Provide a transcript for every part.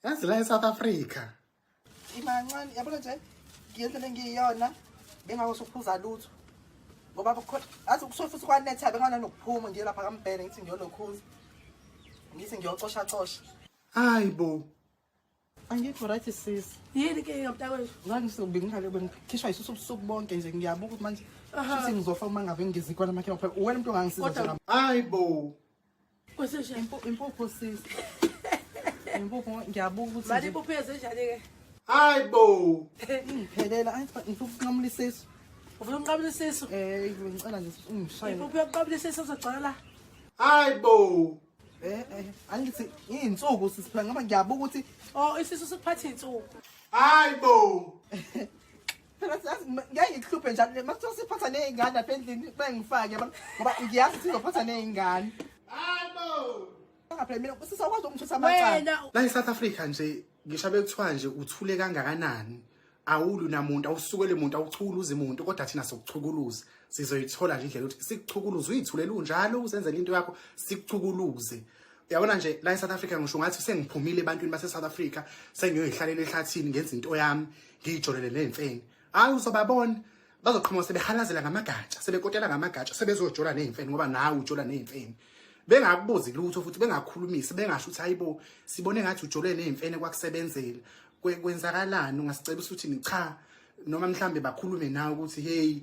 Yazi la eSouth Africa. Imancane yabona nje ngiyenzele ngiyona bengawusuphuza lutho. Ngoba athi kusuke futhi kwanetha bengana nokuphuma ngiye lapha kaMbhele ngithi ngiyolokhuza. Ngithi ngiyocosha cosha. Hayibo. Angikho right sis. Yini ke ngamntakwethu? Ngizobe ngikhale bengikhishwa isusu ubusuku bonke nje ngiyabuka ukuthi manje futhi ngizofa uma ngabe ngizikwa namakhaya phela. Wena umuntu ongangisiza nje. Hayibo. Kwesesha Impupho sis. Impupho ngiyabuka ukuthi mali impupho yenzenjani ke? Hayibo. ngiphelela ngifuna ukunqamula isisu. Ufuna umqabula isisu? Ngicela nje ungishaye. Impupho yokuqabula isisu uzogcala la. Hayibo. Angithi insuku sisiphela ngoba ngiyabuka ukuthi Isisu sikuphatha insuku. Hayibo. phela ngeke ngikuhluphe njalo mase siphatha nezingane lapha endlini bengifake ngoba ngiyazi sizophatha nezingane. Hayibo. Ngaphela mina sisakwazi ukumthutha amacala. Wena La eSouth Africa nje ngisho bekuthiwa nje uthule kangakanani awulu namuntu awusukele umuntu awuchukuluze umuntu kodwa thina sokuchukuluza sizoyithola nje indlela ukuthi sikuchukuluze uyithulela unjalo usenzele into yakho sikuchukuluze. Uyabona nje la eSouth Africa ngisho ngathi sengiphumile ebantwini base South Africa sengiyoyihlalela ehlathini ngenza into yami ngijolele nemfene. Hayi uzobabona bazoqhamuka sebehalazela ngamagatsha sebekotela ngamagatsha sebezojola nezimfene ngoba nawe ujola nezimfene. Bengakubuzi lutho futhi bengakhulumisi bengasho ukuthi hayibo sibone ngathi ujole nezimfene kwakusebenzela kwenzakalani ungasicebisa ukuthi cha noma mhlambe bakhulume nawe ukuthi hey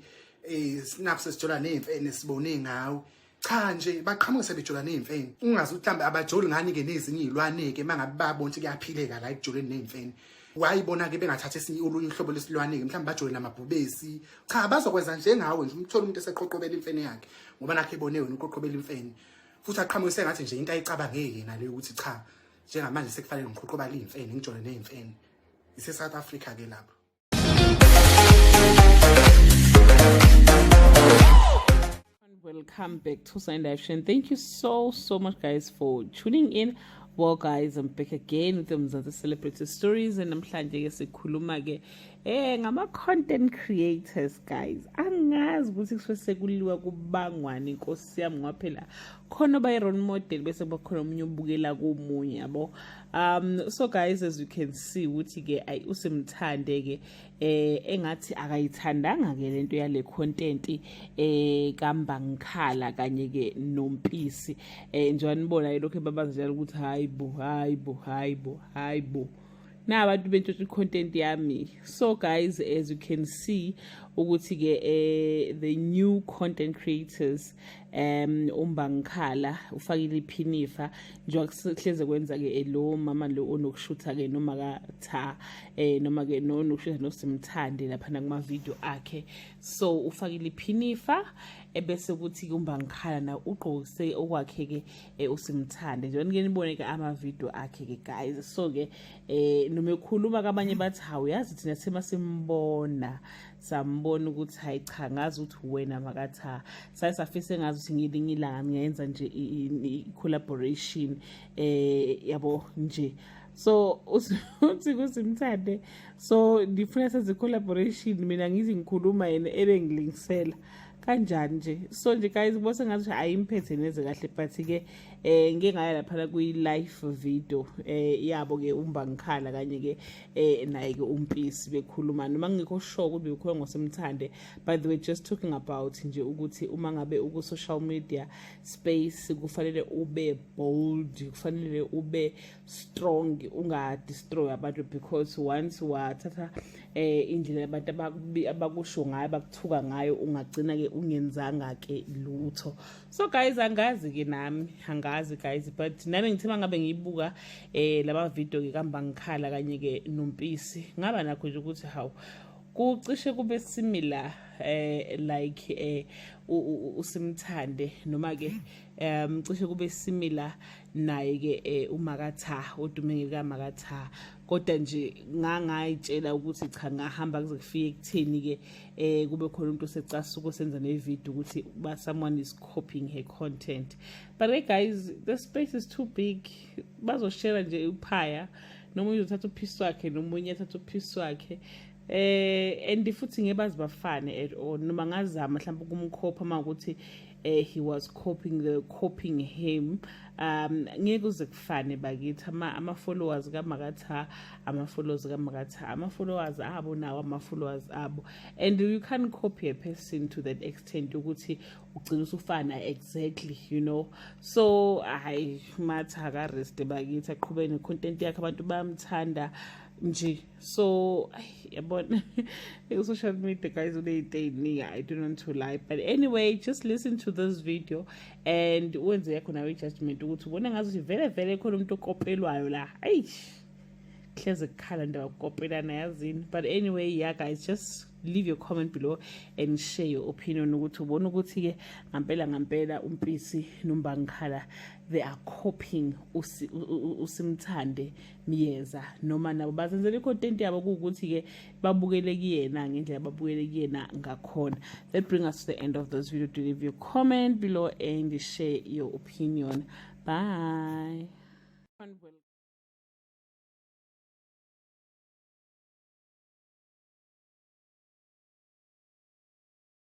sinapho sesijola nezimfene sibone ngawe cha nje baqhamuke sebejola nezimfene ungazi ukuthi mhlambe abajoli ngani ke nezinye izilwane ke mangabe babona ukuthi kuyaphileka la ekujoleni nezimfene. Wayibona ke bengathatha esinye olunye uhlobo lesilwane ke mhlambe bajole namabhubesi cha bazokwenza njengawe nje umthola umuntu eseqoqobela imfene yakhe ngoba nakhe ibone wena uqoqobela imfene. Futhi aqhamuke ngathi nje into ayicabange yena leyo ukuthi cha njengamanje sekufanele ngiqoqoba imfene ngijole nezimfene ise South Africa ke lapho. Welcome back to Sign Action. Thank you so much guys for tuning in. Well guys, I'm back again with the celebrity stories and namhlanje ke sikhuluma ke ngama content creators guys. Angazi ukuthi kusekuliwa kubangwani inkosi yami ngoba phela khona ba role model bese bakhona umunye ubukela komunye yabo. So guys, as you can see ukuthi ke uSimthande ke engathi akayithandanga ke lento yale content kaMbangikhala kanye ke noMpisi nje wanibona lokho babazela ukuthi hayibo na abantu bentshontsha content yami. So guys, as you can see ukuthi ke the new content creators uMbangikhala ufakile iphinifa njengoba kuhleze kwenza ke lo mama lo onokushutha ke noma katha noma ke nonokushutha noSimthande lapha kuma video akhe. So ufakile iphinifa ebese ukuthi uMbangikhala na ugqokise okwakhe ke uSimthande nje ngenibone ke ama video akhe ke guys. So ke noma ekhuluma kabanye bathi hawu yazi thina sema simbona sambona ukuthi hayi cha ngazi ukuthi wena makatha safise ngazi ukuthi ngilinye ilanga ngiyenza nje i-collaboration yabo nje. So uthi kuSimthande so ndifuna senze collaboration mina ngizi ngikhuluma yena ebengilingisela kanjani nje. So nje guys bose ngathi ayimphethe neze kahle but ke ngeke ngaya lapha ku live video yabo ke uMbangikhala kanye ke naye ke uMpisi bekhuluma noma ngikho sure ukuthi bekhuluma ngoSimthande. By the way, just talking about nje ukuthi uma ngabe uku social media space kufanele ube bold, kufanele ube strong, unga destroy abantu because once wathatha indlela abantu abakusho ngayo bakuthuka ngayo ungagcina ke ungenzanga ke lutho. So guys angazi ke nami angazi guys but nami ngithema ngabe ngiyibuka laba video ke kaMbangikhala kanye ke noMpisi ngaba nakho nje ukuthi hawu kucishe kube similar like uSimthande noma ke cishe kube similar naye ke uMakatha uDumenge kaMakatha kodwa nje ngangayitshela ukuthi cha ngahamba kuze kufike kutheni ke kube khona umuntu osecasuka osenza ne video ukuthi someone is copying her content. But hey guys, the space is too big. Bazoshare nje uphaya nomunye uthatha uphisi wakhe nomunye uthatha uphisi wakhe and futhi ngebazi bafane at all noma ngazama mhlawumbe kumkhopha uma ukuthi he was copying him ngeke uze kufane bakithi ama-followers kaMakatha ama-followers abo nawo ama-followers abo, and you can't copy a person to that extent ukuthi ugcina usufana exactly, you know. So hayi Matha akareste bakithi, aqhubeke ne-content yakhe, abantu bayamthanda nje. So yabona social media guys I don't want to lie, but anyway, just listen to this video and wenze yakho nawe judgment ukuthi ubona ngathi vele khona umuntu okopelwayo la. Hleze kukhala ndaba ukopelana yazini. But anyway, yeah guys, just leave your comment below and share your opinion ukuthi ubona ukuthi ke ngampela uMpisi noMbangikhala they are copying uSimthande Miyeza, noma nabo bazenzela i-content yabo ukuthi ke babukele kuyena ngendlela babukele kuyena ngakhona. That brings us to the end of this video. To leave your comment below and share your opinion. Bye.